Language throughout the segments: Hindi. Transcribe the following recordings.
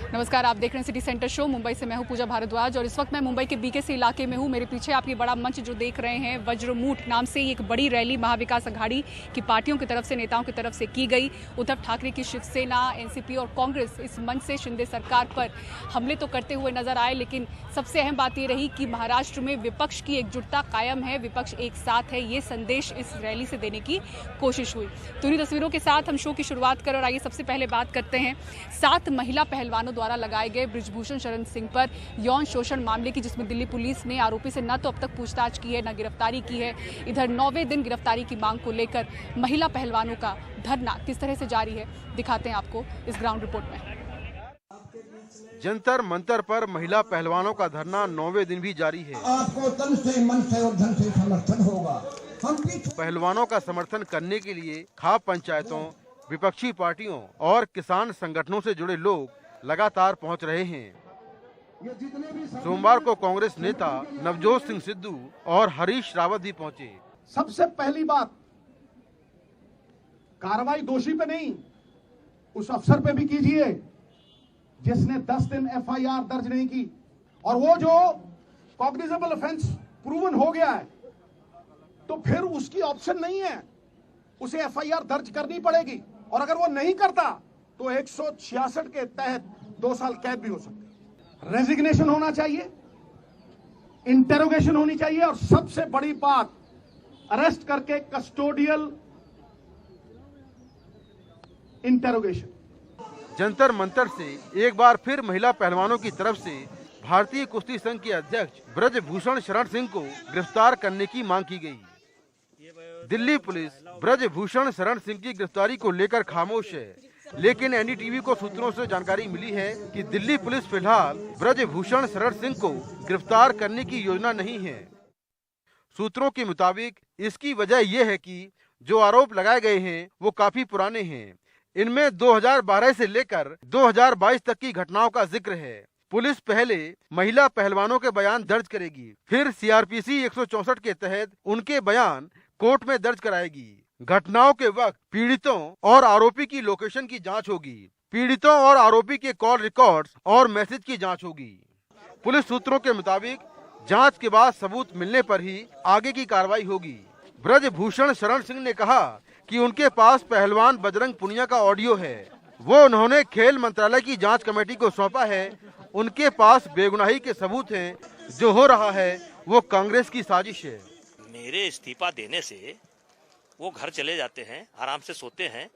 नमस्कार, आप देख रहे हैं सिटी सेंटर शो। मुंबई से मैं हूं पूजा भारद्वाज और इस वक्त मैं मुंबई के बीकेसी इलाके में हूं। मेरे पीछे आप ये बड़ा मंच जो देख रहे हैं, वज्रमूठ नाम से एक बड़ी रैली महाविकास अघाड़ी की पार्टियों की तरफ से, नेताओं की तरफ से की गई। उद्धव ठाकरे की शिवसेना, एनसीपी और कांग्रेस इस मंच से शिंदे सरकार पर हमले तो करते हुए नजर आए, लेकिन सबसे अहम बात ये रही कि महाराष्ट्र में विपक्ष की एकजुटता कायम है, विपक्ष एक साथ है। ये संदेश इस रैली से देने की कोशिश हुई। तो इन्हीं तस्वीरों के साथ हम शो की शुरुआत करें और आइए सबसे पहले बात करते हैं 7 महिला पहलवानों द्वारा लगाए गए बृजभूषण शरण सिंह पर यौन शोषण मामले की, जिसमें दिल्ली पुलिस ने आरोपी से न तो अब तक पूछताछ की है, न गिरफ्तारी की है। इधर 9वें दिन गिरफ्तारी की मांग को लेकर महिला पहलवानों का धरना किस तरह से जारी है, दिखाते हैं आपको इस ग्राउंड रिपोर्ट में। जंतर मंतर पर महिला पहलवानों का धरना 9वें दिन भी जारी है। आपको तन से, मन से और धन से समर्थन होगा। पहलवानों का समर्थन करने के लिए खाप पंचायतों, विपक्षी पार्टियों और किसान संगठनों से जुड़े लोग लगातार पहुंच रहे हैं। सोमवार को कांग्रेस नेता नवजोत सिंह सिद्धू और हरीश रावत भी पहुंचे। सबसे पहली बात, कार्रवाई दोषी पे नहीं, उस अफसर पे भी कीजिए जिसने 10 दिन एफआईआर दर्ज नहीं की, और वो जो कॉग्निजेबल ऑफेंस प्रूवन हो गया है तो फिर उसकी ऑप्शन नहीं है, उसे एफआईआर दर्ज करनी पड़ेगी। और अगर वो नहीं करता तो 166 के तहत 2 साल कैद भी हो सकती है। रेजिग्नेशन होना चाहिए, इंटेरोगेशन होनी चाहिए, और सबसे बड़ी बात, अरेस्ट करके कस्टोडियल इंटेरोगेशन। जंतर मंतर से एक बार फिर महिला पहलवानों की तरफ से भारतीय कुश्ती संघ के अध्यक्ष ब्रजभूषण शरण सिंह को गिरफ्तार करने की मांग की गई। दिल्ली पुलिस ब्रजभूषण शरण सिंह की गिरफ्तारी को लेकर खामोश है, लेकिन एनडीटीवी को सूत्रों से जानकारी मिली है कि दिल्ली पुलिस फिलहाल ब्रजभूषण शरण सिंह को गिरफ्तार करने की योजना नहीं है। सूत्रों के मुताबिक इसकी वजह यह है कि जो आरोप लगाए गए हैं वो काफी पुराने हैं। इनमें 2012 से लेकर 2022 तक की घटनाओं का जिक्र है। पुलिस पहले महिला पहलवानों के बयान दर्ज करेगी, फिर सीआरपीसी 164 के तहत उनके बयान कोर्ट में दर्ज कराएगी। घटनाओं के वक्त पीड़ितों और आरोपी की लोकेशन की जांच होगी। पीड़ितों और आरोपी के कॉल रिकॉर्ड्स और मैसेज की जांच होगी। पुलिस सूत्रों के मुताबिक जांच के बाद सबूत मिलने पर ही आगे की कार्रवाई होगी। ब्रजभूषण शरण सिंह ने कहा कि उनके पास पहलवान बजरंग पुनिया का ऑडियो है, वो उन्होंने खेल मंत्रालय की जांच कमेटी को सौंपा है। उनके पास बेगुनाही के सबूत हैं। जो हो रहा है वो कांग्रेस की साजिश है। मेरे इस्तीफा देने से वो घर चले जाते हैं, आराम से सोते हैं,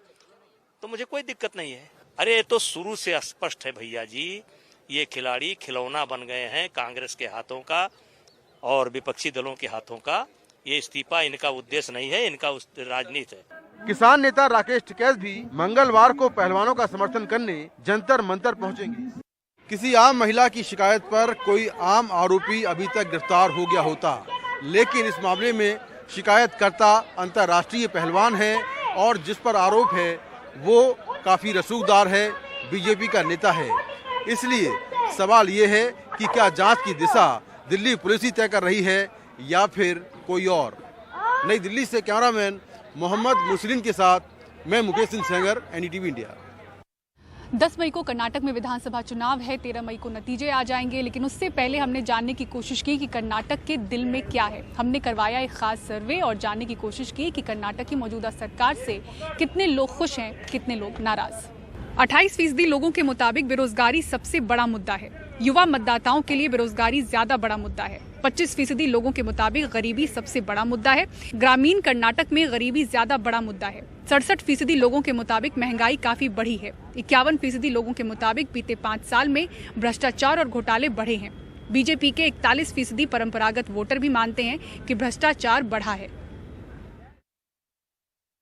तो मुझे कोई दिक्कत नहीं है। अरे ये तो शुरू से स्पष्ट है भैया जी, ये खिलाड़ी खिलौना बन गए हैं कांग्रेस के हाथों का और विपक्षी दलों के हाथों का। ये इस्तीफा इनका उद्देश्य नहीं है, इनका राजनीति है। किसान नेता राकेश टिकैत भी मंगलवार को पहलवानों का समर्थन करने जंतर मंतर पहुंचेंगे। किसी आम महिला की शिकायत पर कोई आम आरोपी अभी तक गिरफ्तार हो गया होता, लेकिन इस मामले में शिकायतकर्ता अंतर्राष्ट्रीय पहलवान है और जिस पर आरोप है वो काफी रसूखदार है, बीजेपी का नेता है। इसलिए सवाल ये है कि क्या जांच की दिशा दिल्ली पुलिस ही तय कर रही है या फिर कोई और। नई दिल्ली से कैमरामैन मोहम्मद मुसलिन के साथ मैं मुकेश सिंह सेंगर, एनडीटीवी इंडिया। 10 मई को कर्नाटक में विधानसभा चुनाव है, 13 मई को नतीजे आ जाएंगे, लेकिन उससे पहले हमने जानने की कोशिश की कि कर्नाटक के दिल में क्या है। हमने करवाया एक खास सर्वे और जानने की कोशिश की कि कर्नाटक की मौजूदा सरकार से कितने लोग खुश हैं, कितने लोग नाराज। 28% लोगों के मुताबिक बेरोजगारी सबसे बड़ा मुद्दा है। युवा मतदाताओं के लिए बेरोजगारी ज्यादा बड़ा मुद्दा है। 25% लोगों के मुताबिक गरीबी सबसे बड़ा मुद्दा है। ग्रामीण कर्नाटक में गरीबी ज्यादा बड़ा मुद्दा है। 67% लोगों के मुताबिक महंगाई काफी बढ़ी है। 51% लोगों के मुताबिक बीते 5 साल में भ्रष्टाचार और घोटाले बढ़े हैं। बीजेपी के 41% परंपरागत वोटर भी मानते हैं कि भ्रष्टाचार बढ़ा है।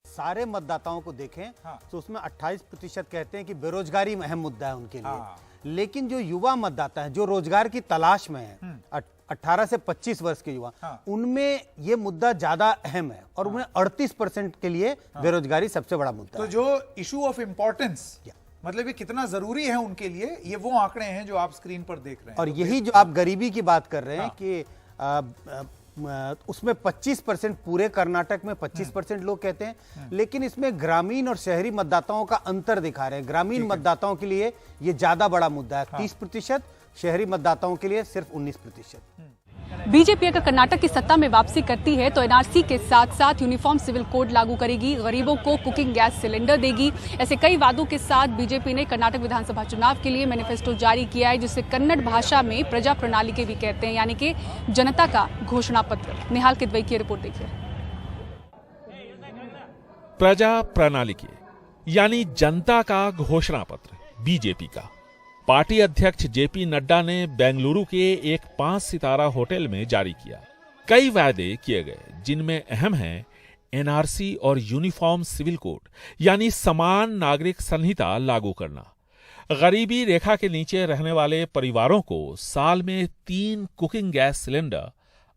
सारे मतदाताओं को देखें तो उसमें 28% कहते हैं कि बेरोजगारी अहम मुद्दा है उनके लिए। लेकिन जो युवा मतदाता है, जो रोजगार की तलाश में है, 18 से 25 वर्ष के युवा, उनमें ये मुद्दा ज्यादा अहम है और उन्हें 38% के लिए बेरोजगारी सबसे बड़ा मुद्दा तो है। जो इशू ऑफ इम्पोर्टेंस, मतलब ये कितना जरूरी है उनके लिए, ये वो आंकड़े हैं जो आप स्क्रीन पर देख रहे हैं। और यही जो आप गरीबी की बात कर रहे हैं कि उसमें 25% पूरे कर्नाटक में 25% लोग कहते हैं, लेकिन इसमें ग्रामीण और शहरी मतदाताओं का अंतर दिखा रहे हैं। ग्रामीण मतदाताओं के लिए ये ज्यादा बड़ा मुद्दा है, 30%, शहरी मतदाताओं के लिए सिर्फ 19%। बीजेपी अगर कर्नाटक की सत्ता में वापसी करती है तो एनआरसी के साथ साथ यूनिफॉर्म सिविल कोड लागू करेगी, गरीबों को कुकिंग गैस सिलेंडर देगी। ऐसे कई वादों के साथ बीजेपी ने कर्नाटक विधानसभा चुनाव के लिए मैनिफेस्टो जारी किया है, जिसे कन्नड़ भाषा में प्रजा प्रणाली के भी कहते हैं, यानी कि जनता का घोषणा पत्र। निहाल किदवई की रिपोर्ट देखिए। प्रजा प्रणाली के यानी जनता का घोषणा पत्र बीजेपी का पार्टी अध्यक्ष जेपी नड्डा ने बेंगलुरु के एक 5 सितारा होटल में जारी किया। कई वादे किए गए, जिनमें अहम है एनआरसी और यूनिफॉर्म सिविल कोड यानी समान नागरिक संहिता लागू करना, गरीबी रेखा के नीचे रहने वाले परिवारों को साल में 3 कुकिंग गैस सिलेंडर,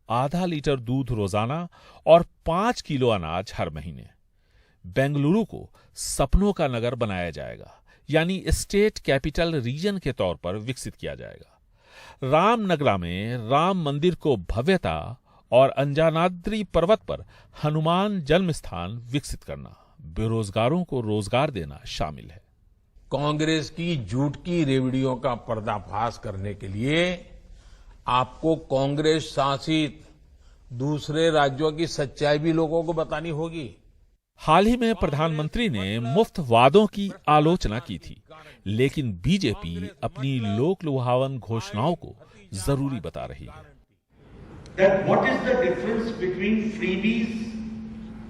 आधा लीटर दूध रोजाना और 5 किलो अनाज हर महीने। बेंगलुरु को सपनों का नगर बनाया जाएगा, यानी स्टेट कैपिटल रीजन के तौर पर विकसित किया जाएगा। रामनगरा में राम मंदिर को भव्यता और अंजनाद्री पर्वत पर हनुमान जन्म स्थान विकसित करना, बेरोजगारों को रोजगार देना शामिल है। कांग्रेस की झूठ की रेवड़ियों का पर्दाफाश करने के लिए आपको कांग्रेस शासित दूसरे राज्यों की सच्चाई भी लोगों को बतानी होगी। हाल ही में प्रधानमंत्री ने मुफ्त वादों की आलोचना की थी, लेकिन बीजेपी अपनी लोक लुभावन घोषणाओं को जरूरी बता रही है। That what is the difference between freebies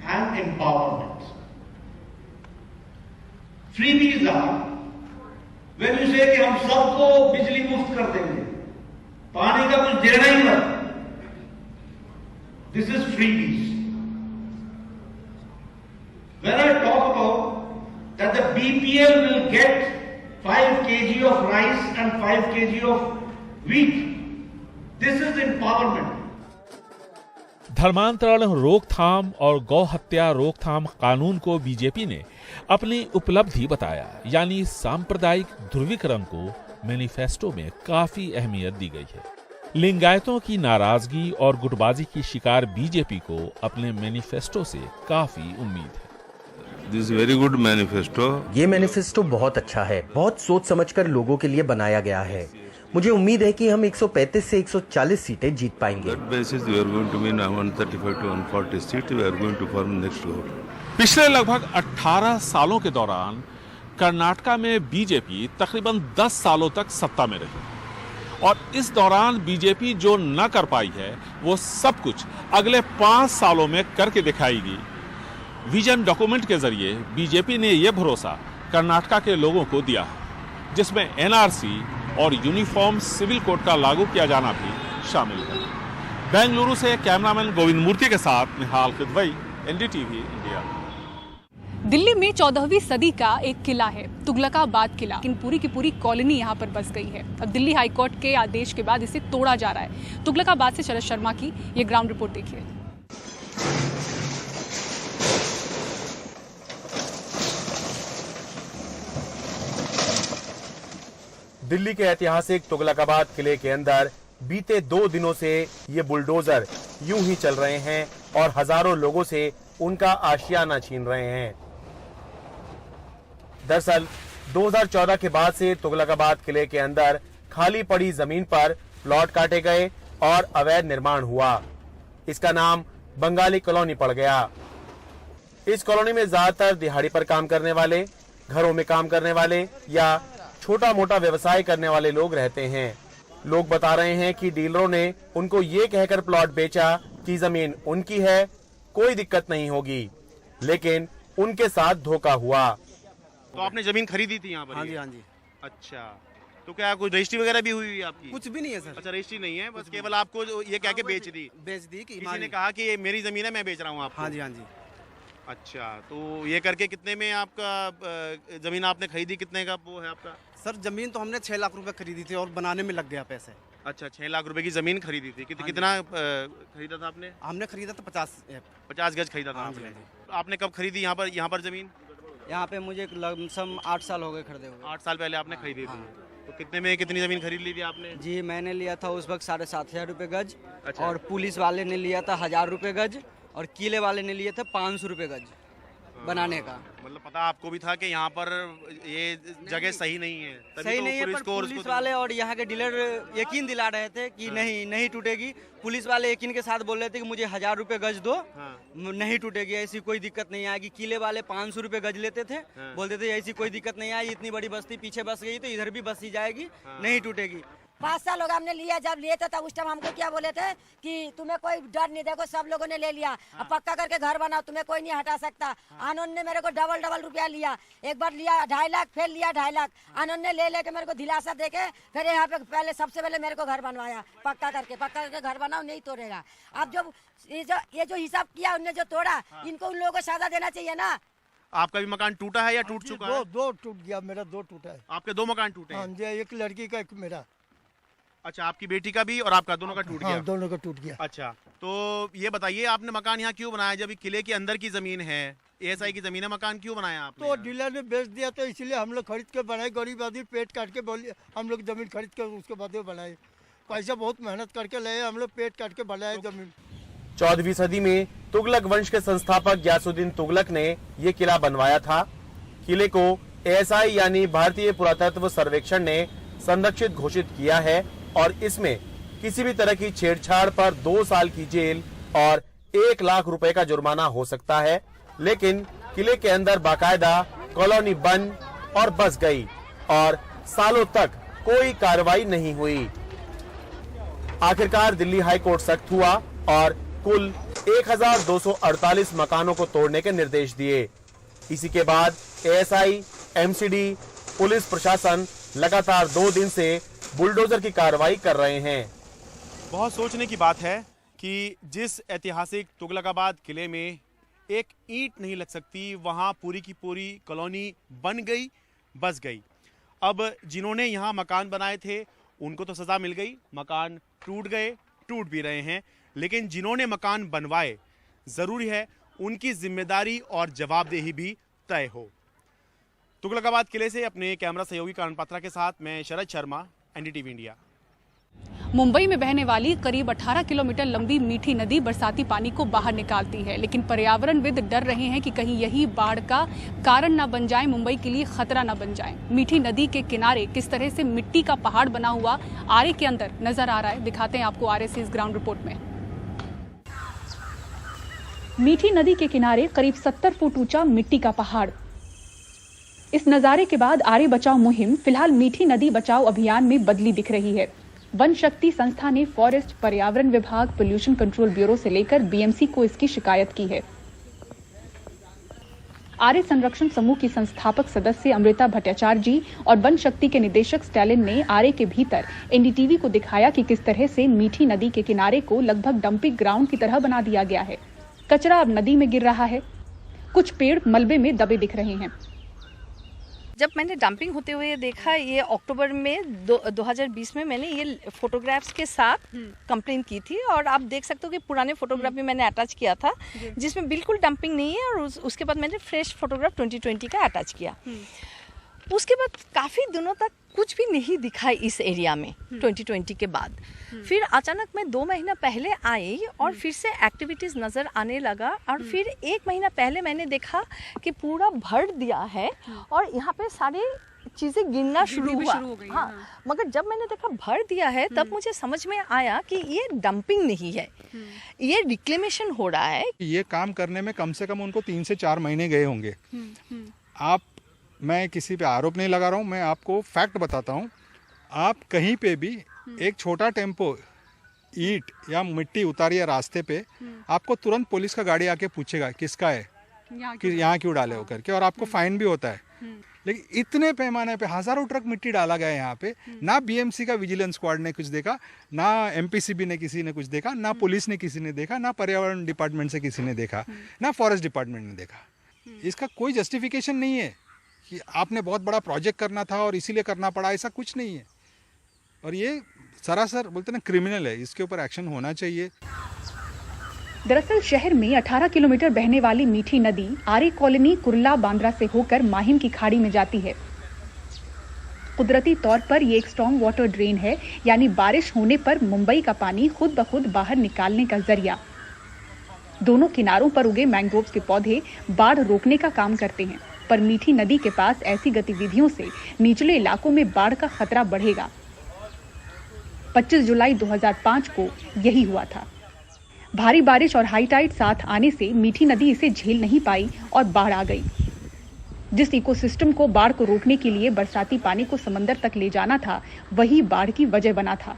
and empowerment? Freebies are when you say कि हम सबको बिजली मुफ्त कर देंगे, पानी का कुछ देना ही मत। This is freebies. When I talk about that the BPL will get 5 kg of rice and 5 kg of wheat, this is empowerment. धर्मांतरण रोकथाम और गौ हत्या रोकथाम कानून को बीजेपी ने अपनी उपलब्धि बताया, यानी सांप्रदायिक ध्रुवीकरण को मैनिफेस्टो में काफी अहमियत दी गई है। लिंगायतों की नाराजगी और गुटबाजी की शिकार बीजेपी को अपने मैनिफेस्टो से काफी उम्मीद है। This very good manifesto. ये मैनिफेस्टो बहुत अच्छा है, बहुत सोच समझकर लोगों के लिए बनाया गया है। मुझे उम्मीद है कि हम 135 से 140 सीटें जीत पाएंगे। पिछले लगभग 18 सालों के दौरान कर्नाटका में बीजेपी तकरीबन 10 सालों तक सत्ता में रही और इस दौरान बीजेपी जो न कर पाई है वो सब कुछ अगले 5 सालों में करके दिखाएगी। विजन डॉक्यूमेंट के जरिए बीजेपी ने यह भरोसा कर्नाटका के लोगों को दिया है, जिसमें एनआरसी और यूनिफॉर्म सिविल कोड का लागू किया जाना भी शामिल है। बेंगलुरु से कैमरामैन गोविंद मूर्ति के साथ निहाल किदवई, एनडीटीवी इंडिया। दिल्ली में 14वीं सदी का एक किला है, तुगलकाबाद किला, लेकिन पूरी की पूरी कॉलोनी यहाँ पर बस गई है। अब दिल्ली हाईकोर्ट के आदेश के बाद इसे तोड़ा जा रहा है। तुगलकाबाद से शरद शर्मा की ये ग्राउंड रिपोर्ट देखिए। दिल्ली के ऐतिहासिक तुगलकाबाद किले के अंदर बीते 2 दिनों से ये बुलडोजर यूं ही चल रहे हैं और हजारों लोगों से उनका आशियाना छीन रहे हैं। दरअसल 2014 के बाद से तुगलकाबाद किले के अंदर खाली पड़ी जमीन पर प्लॉट काटे गए और अवैध निर्माण हुआ। इसका नाम बंगाली कॉलोनी पड़ गया। इस कॉलोनी में ज्यादातर दिहाड़ी पर काम करने वाले, घरों में काम करने वाले या छोटा मोटा व्यवसाय करने वाले लोग रहते हैं। लोग बता रहे हैं कि डीलरों ने उनको ये कहकर प्लॉट बेचा कि जमीन उनकी है, कोई दिक्कत नहीं होगी, लेकिन उनके साथ धोखा हुआ। तो आपने जमीन खरीदी थी यहाँ पर? हाँ जी, हाँ जी। अच्छा, तो क्या कोई रजिस्ट्री वगैरह भी हुई आपकी? कुछ भी नहीं है सर। अच्छा, रजिस्ट्री नहीं है, बस केवल आपको ये कह के बेच दी कि किसी ने कहा कि ये मेरी जमीन है, मैं बेच रहा हूँ आपको। हाँ जी, हाँ जी। अच्छा, तो ये करके कितने में आपका जमीन आपने खरीदी, कितने का वो है आपका? सर जमीन तो हमने 6 लाख रुपए खरीदी थी और बनाने में लग गया पैसे। अच्छा, 6 लाख रुपए की जमीन खरीदी थी। कितना खरीदा था आपने? हमने खरीदा था 50 गज खरीदा था आपने। आपने कब खरीदी यहाँ पर जमीन? यहाँ पे मुझे लमसम 8 साल हो गए खरीदे हुए। 8 साल पहले आपने खरीदी थी। तो कितने में कितनी जमीन खरीद ली थी आपने? जी मैंने लिया था उस वक्त 7,500 रुपये गज। अच्छा। और पुलिस वाले ने लिया था 1000 रुपये गज और किले वाले ने लिए थे 500 रुपये गज बनाने का। मतलब पता आपको भी था कि यहाँ पर ये जगह सही नहीं है, तभी सही तो नहीं है, पर पुलिस वाले और यहाँ के डीलर यकीन दिला रहे थे कि नहीं टूटेगी। पुलिस वाले यकीन के साथ बोल रहे थे कि मुझे 1000 रुपये गज दो, नहीं टूटेगी, ऐसी कोई दिक्कत नहीं आएगी। किले वाले 500 रुपये गज लेते थे, बोलते थे ऐसी कोई दिक्कत नहीं आएगी, इतनी बड़ी बस्ती पीछे बस गई तो इधर भी बसी जाएगी, नहीं टूटेगी। 5 साल होगा हमने लिया, जब लिए थे तब उस टाइम हमको क्या बोले थे कि तुम्हें कोई डर नहीं, देखो सब लोगों ने ले लिया, अब पक्का करके घर बनाओ, तुम्हें कोई नहीं हटा सकता। आनंद ने मेरे को डबल रुपया लिया, एक बार लिया 2.5 लाख, फिर लिया 2.5 लाख। आनंद ने ले लेके मेरे को दिलासा देके फिर यहाँ पे पहले सबसे पहले मेरे को घर बनवाया, पक्का करके घर बनाओ, नहीं तोड़ेगा। अब जब ये जो हिसाब किया उनने जो तोड़ा, इनको उन लोगों को सजा देना चाहिए ना। आपका भी मकान टूटा है या टूट चुका है? दो टूट गया, मेरा 2 टूटा है। आपके 2 मकान टूटे हैं? हाँ जी, एक लड़की का एक मेरा। अच्छा, आपकी बेटी का भी और आपका दोनों का टूट गया? हाँ, दोनों का टूट गया। अच्छा, तो ये बताइए आपने मकान यहाँ क्यों बनाया जब किले के अंदर की जमीन है, एएसआई की जमीन है, मकान क्यों बनाया आपने? तो डीलर ने बेच दिया तो इसलिए हम लोग खरीद के बनाए, गरीब आदमी पेट काट के बोलिए, हम लोग जमीन खरीद के उसके बाद बनाए, पैसा बहुत मेहनत करके लाए, हम लोग पेट काट के बनाए जमीन। 14वीं सदी में तुगलक वंश के संस्थापक ग्यासुद्दीन तुगलक ने ये किला बनवाया था। किले को एएसआई यानी भारतीय पुरातत्व सर्वेक्षण ने संरक्षित घोषित किया है और इसमें किसी भी तरह की छेड़छाड़ पर 2 साल की जेल और 1 लाख रुपए का जुर्माना हो सकता है। लेकिन किले के अंदर बाकायदा कॉलोनी बन और बस गई और सालों तक कोई कार्रवाई नहीं हुई। आखिरकार दिल्ली हाई कोर्ट सख्त हुआ और कुल 1248 मकानों को तोड़ने के निर्देश दिए। इसी के बाद एएसआई, एमसीडी, पुलिस प्रशासन लगातार 2 दिन से बुलडोजर की कार्रवाई कर रहे हैं। बहुत सोचने की बात है कि जिस ऐतिहासिक तुगलकाबाद किले में एक ईंट नहीं लग सकती, वहां पूरी की पूरी कॉलोनी बन गई, बस गई। अब जिन्होंने यहाँ मकान बनाए थे उनको तो सजा मिल गई, मकान टूट गए, टूट भी रहे हैं, लेकिन जिन्होंने मकान बनवाए जरूरी है उनकी जिम्मेदारी और जवाबदेही भी तय हो। तुगलकाबाद किले से अपने कैमरा सहयोगी कानन पात्रा के साथ मैं शरद शर्मा, एनडीटीवी इंडिया। मुंबई में बहने वाली करीब 18 किलोमीटर लंबी मीठी नदी बरसाती पानी को बाहर निकालती है, लेकिन पर्यावरणविद डर रहे हैं कि कहीं यही बाढ़ का कारण न बन जाए, मुंबई के लिए खतरा न बन जाए। मीठी नदी के किनारे किस तरह से मिट्टी का पहाड़ बना हुआ आरे के अंदर नजर आ रहा है, दिखाते हैं आपको आरे से इस ग्राउंड रिपोर्ट में। मीठी नदी के किनारे करीब 70 फुट ऊंचा मिट्टी का पहाड़। इस नजारे के बाद आरे बचाओ मुहिम फिलहाल मीठी नदी बचाओ अभियान में बदली दिख रही है। वन शक्ति संस्था ने फॉरेस्ट, पर्यावरण विभाग, पोल्यूशन कंट्रोल ब्यूरो से लेकर बीएमसी को इसकी शिकायत की है। आर्य संरक्षण समूह की संस्थापक सदस्य अमृता भट्टाचार्य जी और वन शक्ति के निदेशक स्टैलिन ने आर्य के भीतर एनडीटीवी को दिखाया कि किस तरह से मीठी नदी के किनारे को लगभग डंपिंग ग्राउंड की तरह बना दिया गया है। कचरा अब नदी में गिर रहा है, कुछ पेड़ मलबे में दबे दिख रहे हैं। जब मैंने डंपिंग होते हुए देखा, ये अक्टूबर में 2020 में मैंने ये फोटोग्राफ्स के साथ कंप्लेन की थी और आप देख सकते हो कि पुराने फोटोग्राफ भी मैंने अटैच किया था जिसमें बिल्कुल डंपिंग नहीं है, और उसके बाद मैंने फ्रेश फोटोग्राफ 2020 का अटैच किया। उसके बाद काफ़ी दिनों तक कुछ भी नहीं दिखा इस एरिया में 2020 के बाद। फिर अचानक मैं 2 महीना पहले आई और फिर से एक्टिविटीज़ नज़र आने लगा, और फिर 1 महीना पहले मैंने देखा कि पूरा भर दिया है और यहाँ पे सारी चीज़ें गिरना शुरू हुआ। हाँ, मगर जब मैंने देखा भर दिया है तब मुझे समझ में आया कि ये डंपिंग नहीं है, ये रिक्लेमेशन हो रहा है। ये काम करने में कम से कम उनको 3 से 4 महीने गए होंगे। मैं किसी पे आरोप नहीं लगा रहा हूँ, मैं आपको फैक्ट बताता हूँ। आप कहीं पे भी एक छोटा टेम्पो ईंट या मिट्टी उतारिए रास्ते पे, आपको तुरंत पुलिस का गाड़ी आके पूछेगा किसका है, कि यहाँ क्यों डाले हो करके, और आपको फाइन भी होता है। लेकिन इतने पैमाने पे हजारों ट्रक मिट्टी डाला गया यहाँ पे, ना बीएमसी का विजिलेंस स्क्वाड ने कुछ देखा, ना एमपीसीबी ने किसी ने कुछ देखा, ना पुलिस ने किसी ने देखा, ना पर्यावरण डिपार्टमेंट से किसी ने देखा, ना फॉरेस्ट डिपार्टमेंट ने देखा। इसका कोई जस्टिफिकेशन नहीं है कि आपने बहुत बड़ा प्रोजेक्ट करना था और इसीलिए करना पड़ा, ऐसा कुछ नहीं है। और ये सरासर बोलते ना क्रिमिनल है, इसके ऊपर एक्शन होना चाहिए। दरअसल शहर में 18 किलोमीटर बहने वाली मीठी नदी आर्य कॉलोनी, कुर्ला, बांद्रा से होकर माहिम की खाड़ी में जाती है। कुदरती तौर पर ये एक स्ट्रॉन्ग वाटर ड्रेन है, यानी बारिश होने पर मुंबई का पानी खुद ब खुद बाहर निकालने का जरिया। दोनों किनारों पर उगे मैंग्रोव्स के पौधे बाढ़ रोकने का काम करते हैं, पर मीठी नदी के पास ऐसी गतिविधियों से निचले इलाकों में बाढ़ का खतरा बढ़ेगा। 25 जुलाई 2005 को यही हुआ था। भारी बारिश और हाई टाइड साथ आने से मीठी नदी इसे झेल नहीं पाई और बाढ़ आ गई। जिस इकोसिस्टम को बाढ़ को रोकने के लिए बरसाती पानी को समंदर तक ले जाना था, वही बाढ़ की वजह बना था।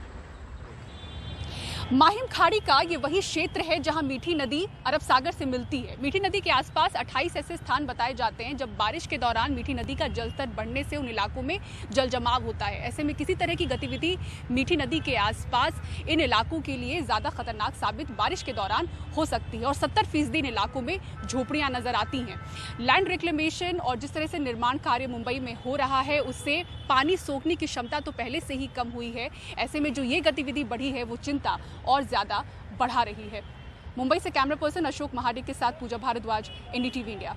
माहिम खाड़ी का ये वही क्षेत्र है जहां मीठी नदी अरब सागर से मिलती है। मीठी नदी के आसपास 28 ऐसे स्थान बताए जाते हैं जब बारिश के दौरान मीठी नदी का जलस्तर बढ़ने से उन इलाकों में जल जमाव होता है। ऐसे में किसी तरह की गतिविधि मीठी नदी के आसपास इन इलाकों के लिए ज्यादा खतरनाक साबित बारिश के दौरान हो सकती है और 70% इन इलाकों में झोपड़ियां नजर आती हैं। लैंड रिक्लेमेशन और जिस तरह से निर्माण कार्य मुंबई में हो रहा है, उससे पानी सोखने की क्षमता तो पहले से ही कम हुई है। ऐसे में जो ये गतिविधि बढ़ी है वो चिंता और ज्यादा बढ़ा रही है। मुंबई से कैमरा पर्सन अशोक महाडिक के साथ पूजा भारद्वाज, एनडीटीवी इंडिया।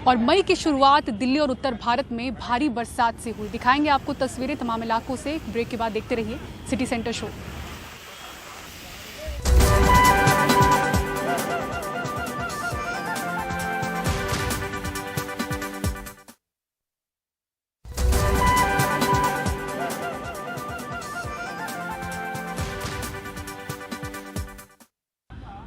और मई की शुरुआत दिल्ली और उत्तर भारत में भारी बरसात से हुई। दिखाएंगे आपको तस्वीरें तमाम इलाकों से। ब्रेक के बाद देखते रहिए सिटी सेंटर शो।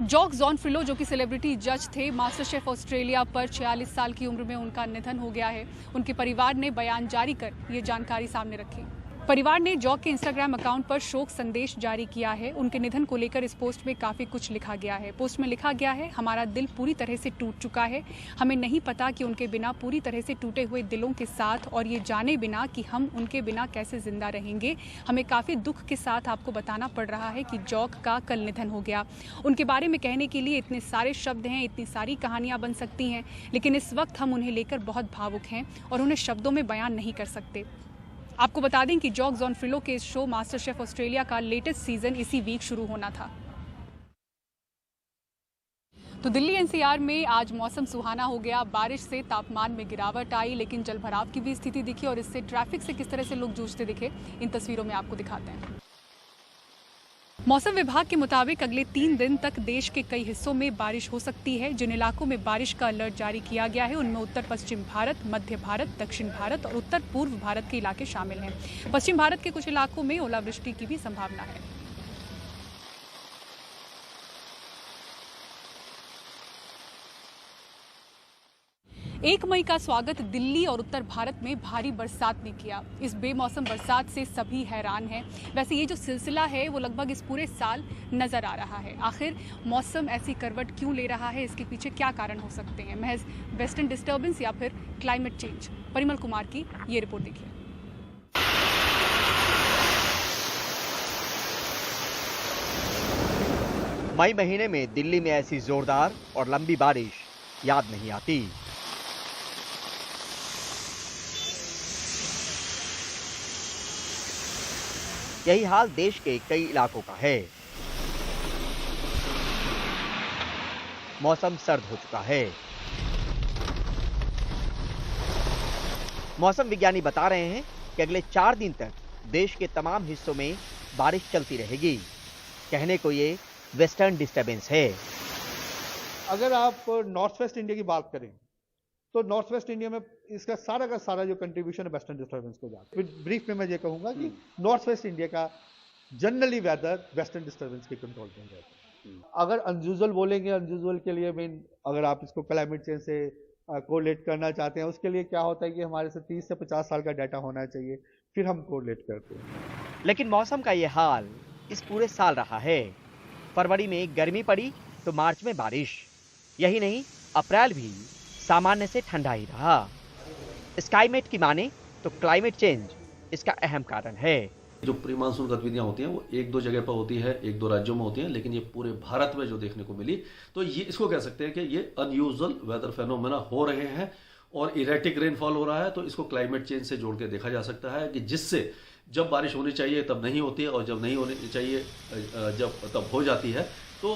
जॉक जॉनफ्रिलो जो कि सेलिब्रिटी जज थे मास्टर शेफ ऑस्ट्रेलिया पर, 46 साल की उम्र में उनका निधन हो गया है। उनके परिवार ने बयान जारी कर ये जानकारी सामने रखी। परिवार ने जॉक के इंस्टाग्राम अकाउंट पर शोक संदेश जारी किया है। उनके निधन को लेकर इस पोस्ट में काफ़ी कुछ लिखा गया है। पोस्ट में लिखा गया है, हमारा दिल पूरी तरह से टूट चुका है। हमें नहीं पता कि उनके बिना पूरी तरह से टूटे हुए दिलों के साथ और ये जाने बिना कि हम उनके बिना कैसे जिंदा रहेंगे, हमें काफ़ी दुख के साथ आपको बताना पड़ रहा है कि जॉक का कल निधन हो गया। उनके बारे में कहने के लिए इतने सारे शब्द हैं, इतनी सारी कहानियाँ बन सकती हैं, लेकिन इस वक्त हम उन्हें लेकर बहुत भावुक हैं और उन्हें शब्दों में बयान नहीं कर सकते। आपको बता दें कि जॉक जॉनफ्रिलो के इस शो मास्टर शेफ ऑस्ट्रेलिया का लेटेस्ट सीजन इसी वीक शुरू होना था। तो दिल्ली एनसीआर में आज मौसम सुहाना हो गया। बारिश से तापमान में गिरावट आई, लेकिन जलभराव की भी स्थिति दिखी और इससे ट्रैफिक से किस तरह से लोग जूझते दिखे, इन तस्वीरों में आपको दिखाते हैं। मौसम विभाग के मुताबिक अगले 3 दिन तक देश के कई हिस्सों में बारिश हो सकती है। जिन इलाकों में बारिश का अलर्ट जारी किया गया है उनमें उत्तर पश्चिम भारत, मध्य भारत, दक्षिण भारत और उत्तर पूर्व भारत के इलाके शामिल हैं। पश्चिम भारत के कुछ इलाकों में ओलावृष्टि की भी संभावना है। 1 मई का स्वागत दिल्ली और उत्तर भारत में भारी बरसात ने किया। इस बेमौसम बरसात से सभी हैरान हैं। वैसे ये जो सिलसिला है वो लगभग इस पूरे साल नजर आ रहा है। आखिर मौसम ऐसी करवट क्यों ले रहा है, इसके पीछे क्या कारण हो सकते हैं? महज वेस्टर्न डिस्टर्बेंस या फिर क्लाइमेट चेंज? परिमल कुमार की ये रिपोर्ट देखिए। मई महीने में दिल्ली में ऐसी जोरदार और लंबी बारिश याद नहीं आती। यही हाल देश के कई इलाकों का है। मौसम सर्द हो चुका है। मौसम विज्ञानी बता रहे हैं कि अगले 4 दिन तक देश के तमाम हिस्सों में बारिश चलती रहेगी। कहने को ये वेस्टर्न डिस्टर्बेंस है। अगर आप नॉर्थ वेस्ट इंडिया की बात करें तो नॉर्थ वेस्ट इंडिया में इसका सारा का सारा जो कंट्रीब्यूशन है वेस्टर्न डिस्टर्बेंस को जाता है। ब्रीफ में मैं ये कहूंगा कि नॉर्थ वेस्ट इंडिया का जनरली वेदर वेस्टर्न डिस्टर्बेंस के कंट्रोल में रहता है। अगर अनयूजुअल बोलेंगे, अनयूजुअल के लिए मीन अगर आप इसको क्लाइमेट चेंज से कोरिलेट करना चाहते हैं, उसके लिए क्या होता है कि हमारे से 30 से 50 साल का डाटा होना चाहिए, फिर हम कोरिलेट करते हैं। लेकिन मौसम का ये हाल इस पूरे साल रहा है। फरवरी में गर्मी पड़ी तो मार्च में बारिश। यही नहीं, अप्रैल भी सामान्य से ठंडा ही रहा। स्काईमेट की माने तो क्लाइमेट चेंज इसका अहम कारण है। जो प्री मानसून गतिविधियां होती हैं वो 1-2 जगह पर होती है, 1-2 राज्यों में होती हैं, लेकिन ये पूरे भारत में जो देखने को मिली, तो ये इसको कह सकते हैं कि ये अनयूजुअल वेदर फेनोमेना हो रहे हैं और इरेटिक रेनफॉल हो रहा है। तो इसको क्लाइमेट चेंज से जोड़ के देखा जा सकता है कि जिससे जब बारिश होनी चाहिए तब नहीं होती है और जब नहीं होनी चाहिए तब हो जाती है। तो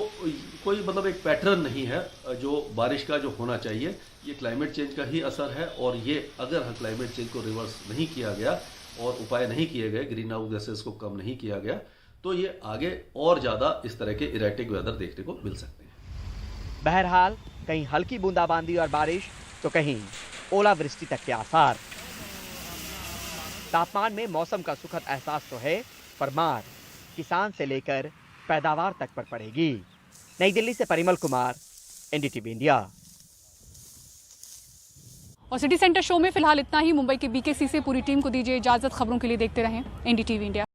कोई मतलब एक पैटर्न नहीं है जो बारिश का जो होना चाहिए। ये क्लाइमेट चेंज का ही असर है और ये अगर क्लाइमेट चेंज को रिवर्स नहीं किया गया और उपाय नहीं किए गए, ग्रीन हाउस गैसेस को कम नहीं किया गया, तो ये आगे और ज़्यादा इस तरह के इरेटिक वेदर देखने को मिल सकते हैं। बहरहाल कहीं हल्की बूंदाबांदी और बारिश तो कहीं ओलावृष्टि तक के आसार। तापमान में मौसम का सुखद एहसास तो है, पर मार किसान से लेकर पैदावार तक पर पड़ेगी। नई दिल्ली से परिमल कुमार, एनडीटीवी इंडिया। और सिटी सेंटर शो में फिलहाल इतना ही। मुंबई के बीकेसी से पूरी टीम को दीजिए इजाजत। खबरों के लिए देखते रहें एनडीटीवी इंडिया।